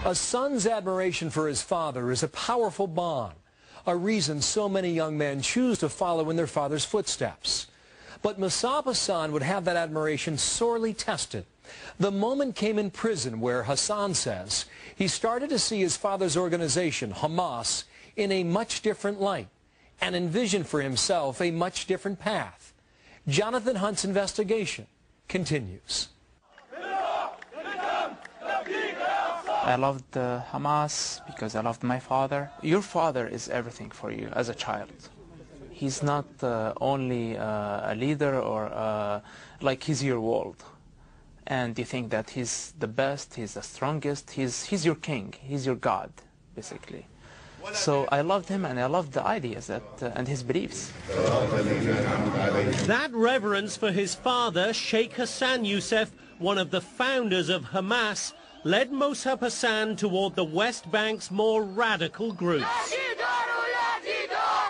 A son's admiration for his father is a powerful bond, a reason so many young men choose to follow in their father's footsteps. But Mosab Hassan would have that admiration sorely tested. The moment came in prison where Hassan says he started to see his father's organization, Hamas, in a much different light and envisioned for himself a much different path. Jonathan Hunt's investigation continues. I loved Hamas because I loved my father. Your father is everything for you as a child. He's not only a leader or like he's your world. And you think that he's the best, he's the strongest, he's your king, he's your God, basically. So I loved him and I loved the ideas and his beliefs. That reverence for his father, Sheikh Hassan Yousef, one of the founders of Hamas, led Mosab Hassan toward the West Bank's more radical groups.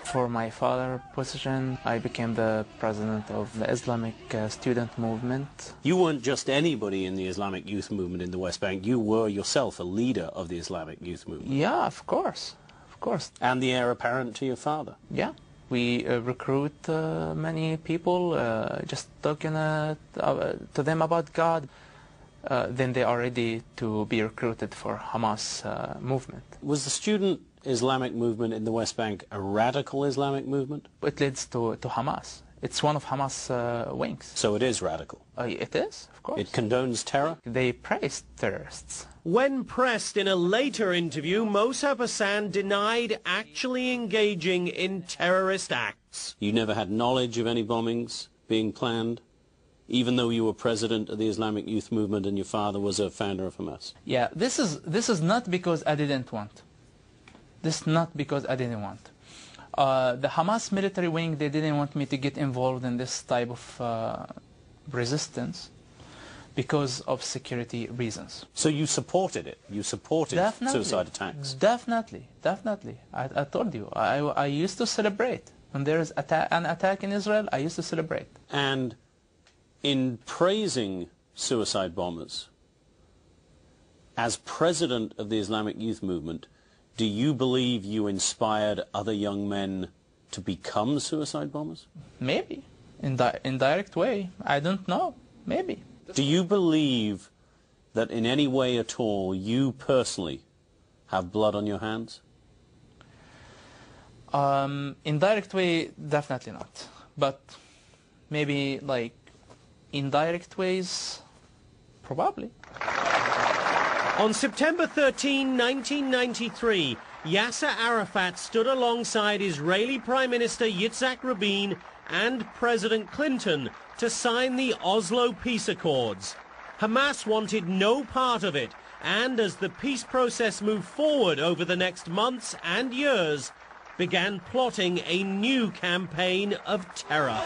For my father's position, I became the president of the Islamic student movement. You weren't just anybody in the Islamic youth movement in the West Bank. You were yourself a leader of the Islamic youth movement. Yeah, of course. Of course. And the heir apparent to your father. Yeah. We recruit many people, just talking to them about God. Then they are ready to be recruited for Hamas movement. Was the student Islamic movement in the West Bank a radical Islamic movement? It leads to Hamas. It's one of Hamas wings. So it is radical? It is, of course. It condones terror? They praise terrorists. When pressed in a later interview, Mosab Hassan denied actually engaging in terrorist acts. You never had knowledge of any bombings being planned, even though you were president of the Islamic youth movement and your father was a founder of Hamas? Yeah, this is not because I didn't want. This is not because I didn't want. The Hamas military wing, they didn't want me to get involved in this type of resistance because of security reasons. So you supported it? You supported suicide attacks? Definitely, definitely. I told you, I used to celebrate. When there is an attack in Israel, I used to celebrate. And in praising suicide bombers, as president of the Islamic youth movement, do you believe you inspired other young men to become suicide bombers? Maybe. In indirect way. I don't know. Maybe. Do you believe that in any way at all you personally have blood on your hands? Indirect way, definitely not. But maybe like indirect ways, probably. On September 13, 1993, Yasser Arafat stood alongside Israeli Prime Minister Yitzhak Rabin and President Clinton to sign the Oslo Peace Accords. Hamas wanted no part of it, and as the peace process moved forward over the next months and years, began plotting a new campaign of terror.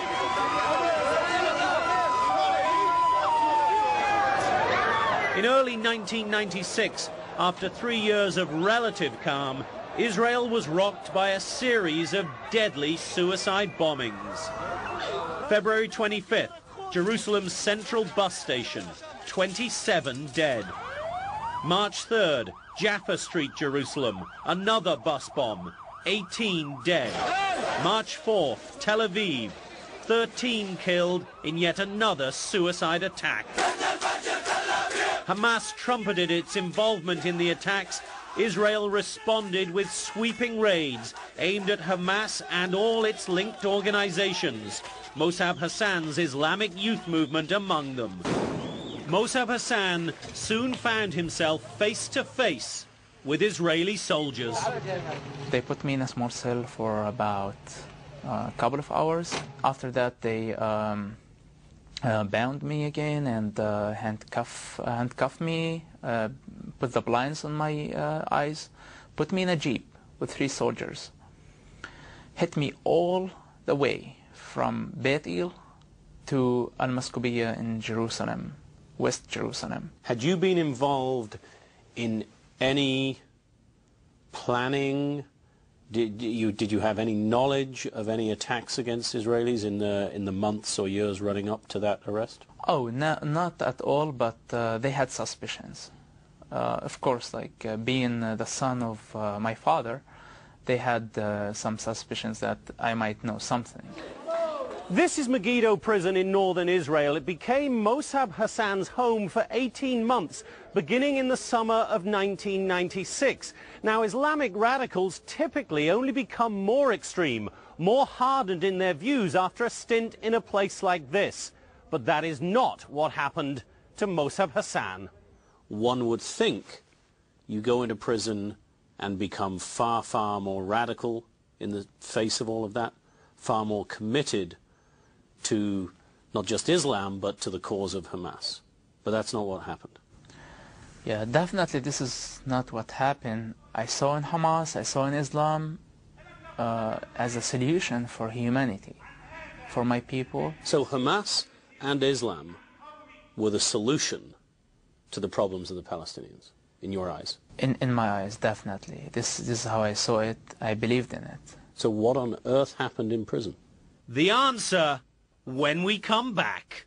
In early 1996, after 3 years of relative calm, Israel was rocked by a series of deadly suicide bombings. February 25th, Jerusalem's central bus station, 27 dead. March 3rd, Jaffa Street, Jerusalem, another bus bomb, 18 dead. March 4th, Tel Aviv, 13 killed in yet another suicide attack. Hamas trumpeted its involvement in the attacks. Israel responded with sweeping raids aimed at Hamas and all its linked organizations, Mosab Hassan's Islamic youth movement among them. Mosab Hassan soon found himself face to face with Israeli soldiers. They put me in a small cell for about a couple of hours. After that, they bound me again and handcuff me, put the blinds on my eyes, put me in a jeep with 3 soldiers, hit me all the way from Beit El to Al-Maskubiya in Jerusalem, West Jerusalem. Had you been involved in any planning? Did you have any knowledge of any attacks against Israelis in the months or years running up to that arrest? Oh, no, not at all, but they had suspicions. Of course, like being the son of my father, they had some suspicions that I might know something. This is Megiddo prison in northern Israel. It became Mosab Hassan's home for 18 months, beginning in the summer of 1996. Now, Islamic radicals typically only become more extreme, more hardened in their views after a stint in a place like this. But that is not what happened to Mosab Hassan. One would think you go into prison and become far, far more radical in the face of all of that, far more committed to not just Islam, but to the cause of Hamas. But that's not what happened. Yeah, definitely this is not what happened. I saw in Hamas, I saw in Islam as a solution for humanity, for my people. So Hamas and Islam were the solution to the problems of the Palestinians, in your eyes? In my eyes, definitely. This is how I saw it. I believed in it. So what on earth happened in prison? The answer when we come back.